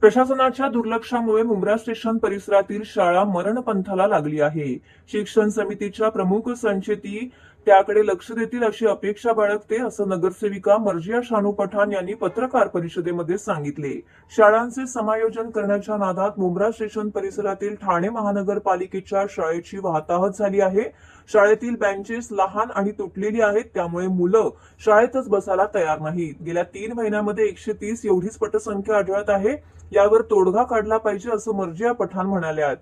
प्रशासनाच्या दुर्लक्षामुळे मुंब्रा स्टेशन परिसरातील शाळा मरणपंथाला लागली आहे. शिक्षण समितीच्या प्रमुख संचेती त्याकडे लक्ष देतील अशी अपेक्षा बाळगते, असं नगरसेविका मर्जिया शानू पठाण यांनी पत्रकार परिषदेमध्ये सांगितले. शाळांचे समायोजन करण्याच्या नादात मुंब्रा स्टेशन परिसरातील ठाणे महानगरपालिकेच्या शाळेची वाताहत झाली आहे. शाळेतील बेंचेस लहान आणि तुटलेली आहेत, त्यामुळे मुलं शाळेतच बसायला तयार नाहीत. गेल्या 3 महिन्यांमध्ये 130 एवढीच पटसंख्या आढळत आहे. यावर तोडगा काढला पाहिजे, असं मर्जिया पठाण म्हणाल्या.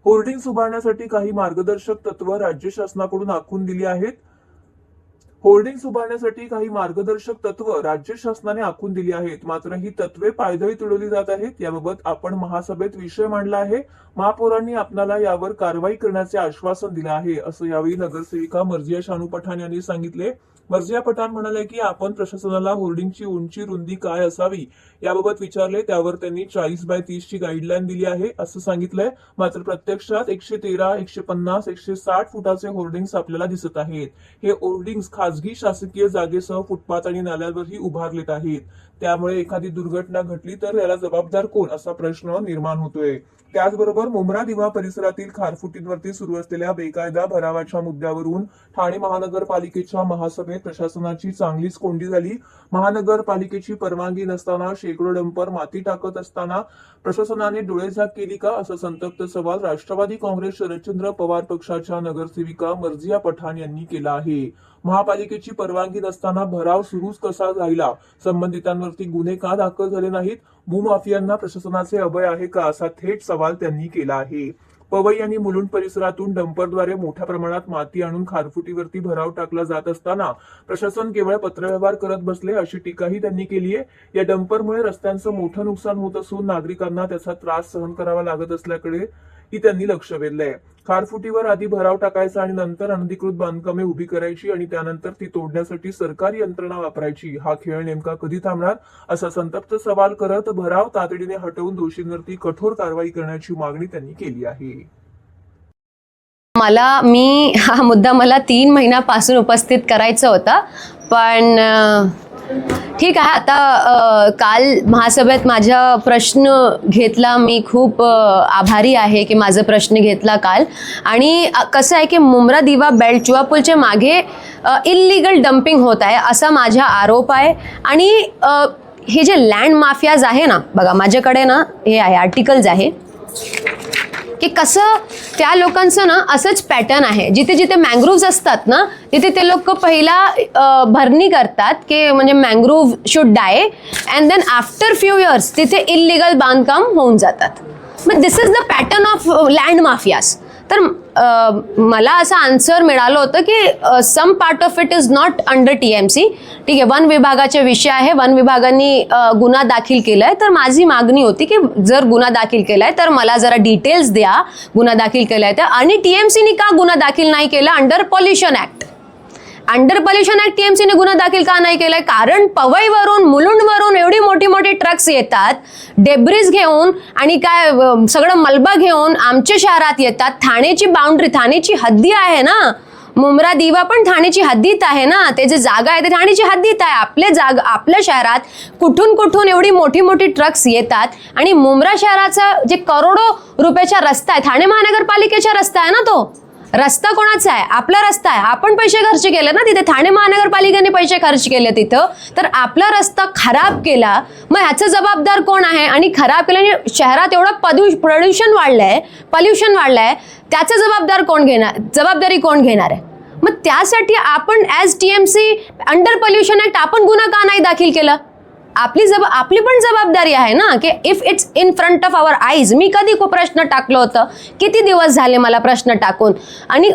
होर्डिंग्स उभारण्यासाठी काही मार्गदर्शक तत्व राज्य शासनाकडून आखून दिली आहेत. होर्डिंग्स उभारण्यासाठी काही मार्गदर्शक तत्व राज्य शासनाने आखून दिली आहेत, मात्र ही तत्वे पायदळी तुडवली जात आहेत. याबाबत आपण महासभेत विषय मांडला आहे. महापौरांनी आपल्याला यावर कारवाई करण्याचे आश्वासन दिले आहे, असं यावेळी नगरसेविका मर्जिया शानू पठाण यांनी सांगितले. मर्जिया पठाण म्हणाले की आपण प्रशासनाला होर्डिंगची उंची रुंदी काय असावी याबाबत विचारले. त्यावर त्यांनी 40x30 ची गाईडलाईन दिली आहे, असं सांगितलंय. मात्र प्रत्यक्षात 113, 150, 160 फुटाचे होर्डिंग्स आपल्याला दिसत आहेत. हे होर्डिंग्स खासगी शासकीय जागेसह फुटपाथ आणि नाल्यांवरही उभारलेत आहेत. त्यामुळे एखादी दुर्घटना घडली तर याला जबाबदार कोण, असा प्रश्न निर्माण होतोय. त्याचबरोबर मुंब्रा दिवा परिसरातील खारफुटींवरती सुरू असलेल्या बेकायदा भरावाच्या मुद्द्यावरून ठाणे महानगरपालिकेच्या महासभेत प्रशासनाची चांगलीच कोंडी झाली. महानगरपालिकेची परवानगी नसताना शेकडो डंपर माती टाकत असताना प्रशासनाने डोळेझाक केली का, असा संतप्त सवाल राष्ट्रवादी काँग्रेस शरदचंद्र पवार पक्षाच्या नगरसेविका मर्जिया पठाण यांनी केला आहे. महापालिकेची परवानगी नसताना भराव सुरूच कसा राहिला, संबंधितांवरती गुन्हे का दाखल झाले नाहीत, भूमाफियांना प्रशासनाचे अभय आहे का, असा थेट सवाल त्यांनी केला आहे. पवई आणि मुलुंड परिसरातून डंपरद्वारे मोठ्या प्रमाणात माती आणून खारफुटीवरती भराव टाकला जात असताना प्रशासन केवळ पत्रव्यवहार करत बसले, अशी टीकाही त्यांनी केली आहे. या डंपरमुळे रस्त्यांचं मोठं नुकसान होत असून नागरिकांना त्याचा त्रास सहन करावा लागत असल्याकडे ही त्यांनी लक्ष वेधलंय. खारफुटीवर आधी भराव टाकायचा आणि नंतर अनधिकृत बांधकामे उभी करायची आणि त्यानंतर ती तोडण्यासाठी सरकारी यंत्रणा वापरायची. हा खेळ नेमका कधी थांबणार, असा संतप्त सवाल करत भराव तातडीने हटवून दोषींवरती कठोर कारवाई करण्याची मागणी त्यांनी केली आहे. हा मुद्दा मला 3 महिन्यापासून उपस्थित करायचा होता, पण ठीक आहे. आता काल महासभेत माझा प्रश्न घेतला. मी खूप आभारी आहे की माझा प्रश्न घेतला काल. आणि कसं आहे की मुंब्रा दिवा बेल्ट चुवापूलच्या मागे इल्लीगल डम्पिंग होत आहे, असा माझा आरोप आहे. आणि हे जे लँड माफियाज आहे ना, बघा माझ्याकडे ना हे आहे आर्टिकल्स आहे की कसं त्या लोकांचं ना असंच पॅटर्न आहे. जिथे जिथे मँग्रोव्ज असतात ना, तिथे ते लोक पहिला भरणी करतात की म्हणजे mangrove should die, and then after few years तिथे इल्लीगल बांधकाम होऊन जातात. मग this is the pattern of land mafias. तर मला असं आन्सर मिळालं होतं की some part of it is not under TMC. ठीक आहे, वन विभागाचे विषय आहे, वन विभागाने गुन्हा दाखल केलाय. तर माझी मागणी होती की जर गुन्हा दाखल केलाय तर मला जरा डिटेल्स द्या, गुन्हा दाखल केलाय तर. आणि TMCने का गुन्हा दाखल नाही केला under pollution act? Under pollution act TMCने गुन्हा दाखल का नाही केलाय? कारण पवईवरून मुलुंडवरून एवढी मोठी मोठी ट्रक्स येतात डेब्रिज घेऊन आणि काय सगळं मलबा घेऊन आमच्या शहरात येतात. ठाणेची बाउंड्री, ठाणेची हद्दी आहे ना, मुंब्रा दिवा पण ठाणेची हद्दीत आहे ना, ते जे जागा आहे ते ठाणेची हद्दीत आहे. आपल्या शहरात कुठून कुठून एवढी मोठी मोठी ट्रक्स येतात. आणि मुंब्रा शहराचा जे करोडो रुपयाचा रस्ता आहे, ठाणे महानगरपालिकेचा रस्ता आहे ना, तो रस्ता कोणाचा आहे? आपला रस्ता आहे. आपण पैसे खर्च केले ना तिथे, ठाणे महानगरपालिकेने पैसे खर्च केले तिथं. तर आपला रस्ता खराब केला, मग ह्याचं जबाबदार कोण आहे? आणि खराब केल्याने शहरात एवढं पॉल्युशन वाढलंय, त्याचं जबाबदारी कोण घेणार आहे? मग त्यासाठी आपण as TMC under pollution act आपण गुन्हा का नाही दाखल केला? आपली पण जबाबदारी आहे ना की if it's in front of our eyes. मी कधी प्रश्न टाकलं होतं, किती दिवस झाले मला प्रश्न टाकून, आणि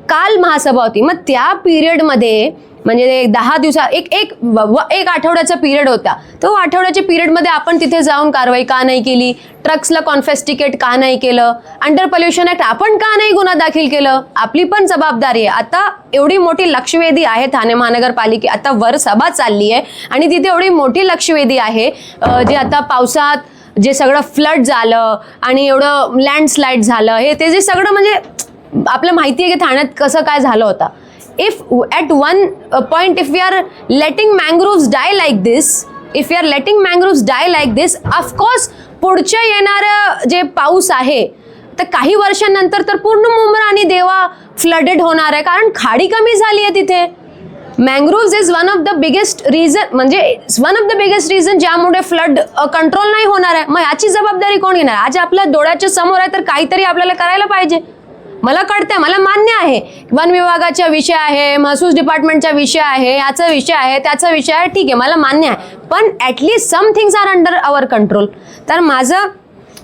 काल महासभा होती. मग त्या पिरियडमध्ये म्हणजे 10 दिवसा एक आठवड्याचा पिरियड होता. तो आठवड्याच्या पिरियडमध्ये आपण तिथे जाऊन कारवाई का नाही केली? ट्रक्सला कॉन्फेस्टिकेट का नाही केलं? अंडर पॉल्युशन ऍक्ट आपण का नाही गुन्हा दाखल केलं? आपली पण जबाबदारी आहे. आता एवढी मोठी लक्षवेधी आहे ठाणे महानगरपालिके, आता वर सभा चालली आहे आणि तिथे एवढी मोठी लक्षवेधी आहे जे आता पावसात जे सगळं फ्लड झालं आणि एवढं लँडस्लाईड झालं, हे ते जे सगळं म्हणजे आपल्याला माहिती आहे की ठाण्यात कसं काय झालं होतं. If at one point if we are letting mangroves die like this, of course पुढच्या येणारं जे पाऊस आहे तर काही वर्षांनंतर तर पूर्ण मुंब्रा आणि देवा फ्लडेड होणार आहे, कारण खाडी कमी झाली आहे तिथे. Mangroves is one of the biggest reason, म्हणजे one of the biggest reason ज्यामुळे फ्लड कंट्रोल नाही होणार आहे. मग याची जबाबदारी कोण घेणार? आज आपल्या डोळ्याच्या समोर आहे तर काहीतरी आपल्याला करायला पाहिजे. मला कळतंय, मला मान्य आहे वन विभागाचा विषय आहे, महसूल डिपार्टमेंटचा विषय आहे, याचा विषय आहे, त्याचा विषय आहे, ठीक आहे, मला मान्य आहे. पण at least some things are under our control. तर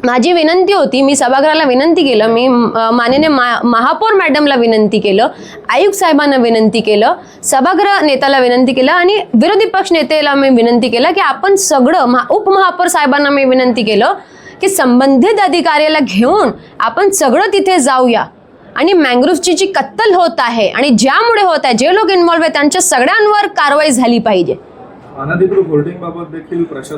माझी विनंती होती, मी सभागृहाला विनंती केलं, मी माननीय महापौर मॅडमला विनंती केलं, आयुक्त साहेबांना विनंती केलं, सभागृह नेत्याला विनंती केलं आणि विरोधी पक्ष नेत्याला मी विनंती केलं की आपण सगळं उपमहापौर साहेबांना मी विनंती केलं की संबंधित अधिकाऱ्याला घेऊन आपण सगळं तिथे जाऊया आणि मँग्रोव्हची जी कत्तल होत आहे आणि ज्यामुळे होत आहे, जे लोक इन्व्हॉल्व्ह आहेत त्यांच्या सगळ्यांवर कारवाई झाली पाहिजे. अनधिकृत होर्डिंग बाबत देखील प्रशासन